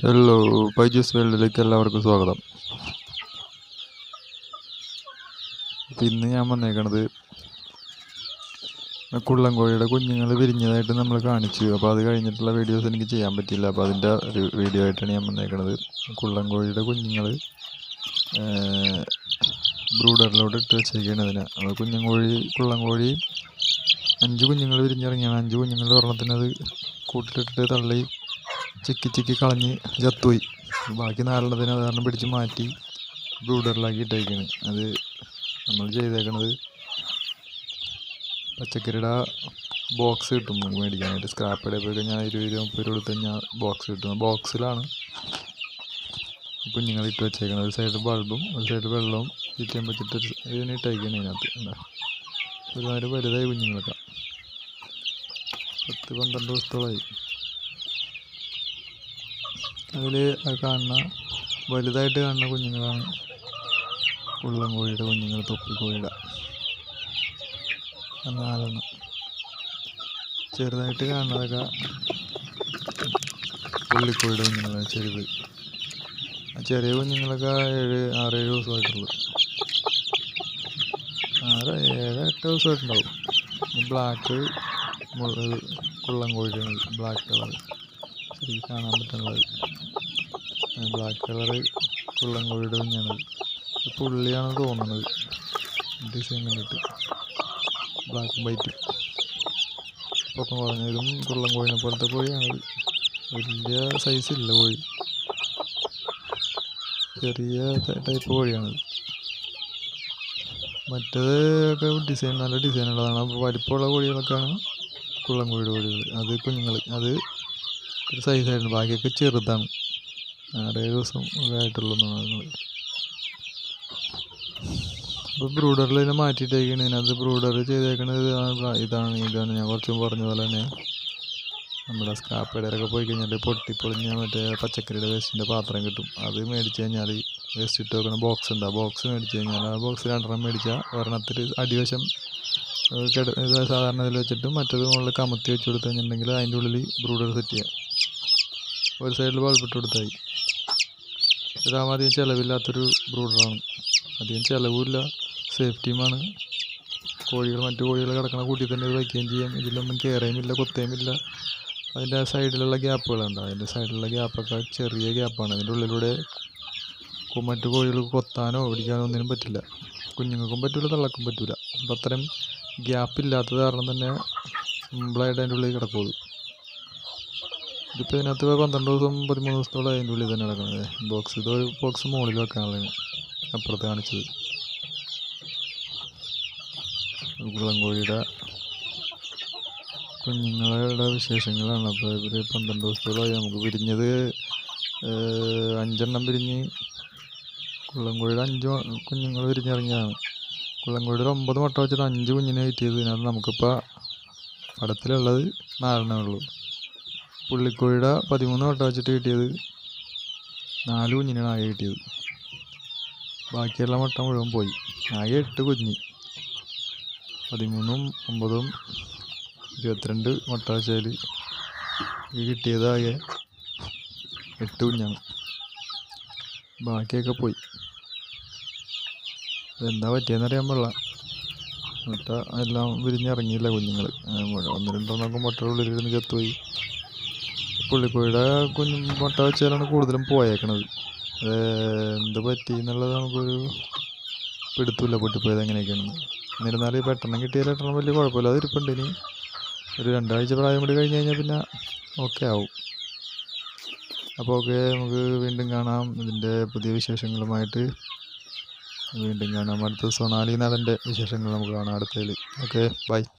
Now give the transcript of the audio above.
Hello, Byju's വേൾഡിലേക്ക് എല്ലാവർക്കും സ്വാഗതം. ഇന്ന് ഞാൻ വന്നേക്കണത് കുള്ളൻകോഴിയുടെ കുഞ്ഞുങ്ങൾ വിരിഞ്ഞതായിട്ട് നമ്മൾ കാണിച്ചു. അപ്പോൾ അത് കഴിഞ്ഞിട്ടുള്ള വീഡിയോസ് എനിക്ക് ചെയ്യാൻ പറ്റിയില്ല. അപ്പോൾ അതിൻ്റെ ഒരു വീഡിയോ ആയിട്ടാണ് ഞാൻ വന്നേക്കണത്. കുള്ളൻകോഴിയുടെ കുഞ്ഞുങ്ങൾ ബ്രൂഡറിലോട്ട് ഇട്ട് വെച്ചേക്കാണ് അതിനെ. അത് കുള്ളൻകോഴി 5 കുഞ്ഞുങ്ങൾ വിരിഞ്ഞിറങ്ങിയാണ്. 5 കുഞ്ഞുങ്ങൾ ഒരെണ്ണത്തിനത് കൂട്ടിലിട്ടിട്ട് തള്ളി ചിക്കി കളഞ്ഞ് ചത്തുപോയി. ബാക്കി 4 അത് കാരണം പിടിച്ച് മാറ്റി ബ്രൂഡറിലാക്കി ഇട്ടേക്കാണ്. അത് നമ്മൾ ചെയ്തേക്കണത് പച്ചക്കറിയുടെ ബോക്സ് കിട്ടും നമുക്ക് മേടിക്കാനായിട്ട്. സ്ക്രാപ്പ് കടയിൽ പോയി കഴിഞ്ഞാൽ 20-30 രൂപ കൊടുത്ത് കഴിഞ്ഞാൽ ബോക്സ് കിട്ടും. ബോക്സിലാണ് കുഞ്ഞുങ്ങൾ ഇട്ട് വെച്ചേക്കുന്നത്. ഒരു സൈഡ് ബൾബും ഒരു സൈഡ് വെള്ളവും ചുറ്റാൻ വെച്ചിട്ട് ഇതിനിട്ടേക്കാണ്. അതിനകത്ത് എന്താ ഒരുമാതിരി വലുതായി കുഞ്ഞുങ്ങളൊക്കെ 10-12 ദിവസത്തോളമായി. അതിൽ വലുതായിട്ട് കാണുന്ന കുഞ്ഞുങ്ങളാണ് കുള്ളൻകോഴിയുടെ കുഞ്ഞുങ്ങൾ. തൊപ്പിക്കോഴിയുടെ 4 ചെറുതായിട്ട് കാണുന്നതൊക്കെ പുള്ളിക്കോഴിയുടെ കുഞ്ഞുങ്ങളാണ്. ചെറിയ കുഞ്ഞുങ്ങളൊക്കെ 6-7 ദിവസമായിട്ടുള്ളൂ. 6-7-8 ദിവസമായിട്ടുണ്ടാവും. ബ്ലാക്ക് കുള്ളൻകോഴിയാണ്. ബ്ലാക്ക് കളർ ശരിക്കും കാണാൻ പറ്റുന്നത്. Black colour കുള്ളൻകോഴിയുടെ കുഞ്ഞാണത്. പുള്ളിയാണെന്ന് തോന്നുന്നത് ഡിസൈൻ കണ്ടിട്ട്. ബ്ലാക്കും വൈറ്റും പൊക്കം കുറഞ്ഞതും കുള്ളൻകോഴിനെ പോലത്തെ കോഴിയാണത്. വലിയ സൈസില്ല കോഴി, ചെറിയ ടൈപ്പ് കോഴിയാണത്. മറ്റേത് ഒക്കെ നല്ല ഡിസൈനുള്ളതാണ്. അപ്പോൾ വലിപ്പമുള്ള കോഴികളൊക്കെയാണ് കുള്ളൻകോഴിയുടെ കോഴികൾ. അത് കുഞ്ഞുങ്ങൾ അത് ഒരു സൈസായിരുന്നു. ബാക്കിയൊക്കെ ചെറുതാണ്. 6-7 ദിവസം ഒക്കെ ആയിട്ടുള്ളൂ എന്നാണ്. അപ്പോൾ ബ്രൂഡറിൽ ഇതിനെ മാറ്റിയിട്ടേക്കാണ്. ഇതിനകത്ത് ബ്രൂഡർ ചെയ്തേക്കണത് ഇതാണ് ഞാൻ കുറച്ചും പറഞ്ഞ പോലെ തന്നെ. നമ്മുടെ സ്ക്രാപ്പ് കടയിലൊക്കെ പോയി കഴിഞ്ഞാൽ പൊട്ടിപ്പൊളിഞ്ഞ മറ്റേ പച്ചക്കറിയുടെ വേസ്റ്റിൻ്റെ പാത്രം കിട്ടും. അത് മേടിച്ച് കഴിഞ്ഞാൽ വേസ്റ്റ് ഇട്ട് വെക്കുന്ന ബോക്സ് ഉണ്ട്. ആ ബോക്സ് മേടിച്ച് കഴിഞ്ഞാൽ ആ ബോക്സ് 2 മേടിച്ചാൽ ഒരെണ്ണത്തിൽ അടിവശം സാധാരണ ഇതിൽ വെച്ചിട്ട് മറ്റേത് മുകളിൽ കമത്തി വെച്ച് കൊടുത്തു കഴിഞ്ഞിട്ടുണ്ടെങ്കിൽ അതിൻ്റെ ഉള്ളിൽ ബ്രൂഡർ സെറ്റ് ചെയ്യാം. ഒരു സൈഡിൽ ബൾബിട്ട് കൊടുത്താൽ ഇതാകുമ്പോൾ അധികം ചിലവില്ലാത്തൊരു ബ്രൂഡറാണ്. അധികം ചിലവുമില്ല, സേഫ്റ്റിയുമാണ്. മറ്റു കോഴികൾ കിടക്കണ കൂട്ടി തന്നെ ഇത് വയ്ക്കുകയും ചെയ്യാം. ഇതിലൊന്നും കയറുകയുമില്ല, കൊത്തുകയുമില്ല. അതിൻ്റെ സൈഡിലുള്ള ഗ്യാപ്പുകളുണ്ട്. അതിൻ്റെ സൈഡിലുള്ള ഗ്യാപ്പൊക്കെ ചെറിയ ഗ്യാപ്പാണ്. അതിൻ്റെ ഉള്ളിലൂടെ മറ്റു കോഴികൾക്ക് കൊത്താനോ പിടിക്കാനോ ഒന്നിനും പറ്റില്ല. കുഞ്ഞുങ്ങൾക്കും പറ്റില്ല, തള്ളക്കും പറ്റില്ല. അപ്പം അത്രയും ഗ്യാപ്പില്ലാത്തത് കാരണം തന്നെ സിമ്പിളായിട്ട് അതിൻ്റെ ഉള്ളിൽ കിടക്കുള്ളൂ. ഇതിപ്പോൾ ഇതിനകത്ത് 12 ദിവസം 13 ദിവസത്തോളം അതിൻ്റെ ഉള്ളിൽ തന്നെ കിടക്കുന്നത്. ഇതൊരു ബോക്സ് മുകളിൽ വെക്കാനുള്ളതാണ് അപ്പുറത്ത് കാണിച്ചത്. കുള്ളൻകോഴിയുടെ കുഞ്ഞുങ്ങളുടെ വിശേഷങ്ങളാണ്. അപ്പോൾ ഇവർ 12 ദിവസത്തോളമായി. നമുക്ക് വിരിഞ്ഞത് 5 വിരിഞ്ഞ് കുള്ളൻകോഴിയുടെ 5 കുഞ്ഞുങ്ങൾ വിരിഞ്ഞിറങ്ങിയതാണ്. കുള്ളൻകോഴിയുടെ 9 മുട്ട വെച്ചിട്ട് 5 കുഞ്ഞിനെ കിട്ടിയത്. ഇതിനകത്ത് നമുക്കിപ്പോൾ പടത്തിലുള്ളത് 4 ഉള്ളൂ. പുള്ളിക്കോഴിയുടെ 13 മുട്ട വെച്ചിട്ട് കിട്ടിയത് 4 കുഞ്ഞിനാണ് ആകെ കിട്ടിയത്. ബാക്കിയുള്ള മുട്ട മുഴുവൻ പോയി. ആകെ 8 കുഞ്ഞ്. 13, 9, 22 മുട്ട വെച്ചാൽ കിട്ടിയത് ആകെ 8 കുഞ്ഞാണ്. ബാക്കിയൊക്കെ പോയി. എന്താ പറ്റിയെന്നറിയാൻ പാടില്ല. മുട്ട എല്ലാം വിരിഞ്ഞിറങ്ങിയില്ല കുഞ്ഞുങ്ങൾ. 1-2 മുട്ടയുടെ ഉള്ളിലിരുന്ന് ചത്തുപോയി. പുള്ളിക്കോഴിയുടെ മുട്ട വെച്ചാലാണ് കൂടുതലും പോയേക്കണത്. എന്ത് പറ്റി എന്നുള്ളത് നമുക്കൊരു പിടുത്തമില്ല, പൊട്ടിപ്പോയത് എങ്ങനെയൊക്കെയാണെന്ന്. എന്നിരുന്നാലും പെട്ടെന്ന് കിട്ടിയാൽ 8 വലിയ കുഴപ്പമില്ല. അത് ഇരിപ്പുണ്ട്. ഇനി ഒരു 2 ആഴ്ച പ്രായം കൂടി കഴിഞ്ഞ് കഴിഞ്ഞാൽ പിന്നെ ഓക്കെ ആവും. അപ്പോൾ ഓക്കെ, നമുക്ക് വീണ്ടും കാണാം. ഇതിൻ്റെ പുതിയ വിശേഷങ്ങളുമായിട്ട് വീണ്ടും കാണാം. അടുത്ത സൊണാലി നടൻ്റെ വിശേഷങ്ങൾ നമുക്ക് കാണാം അടുത്തതിൽ. Okay, by.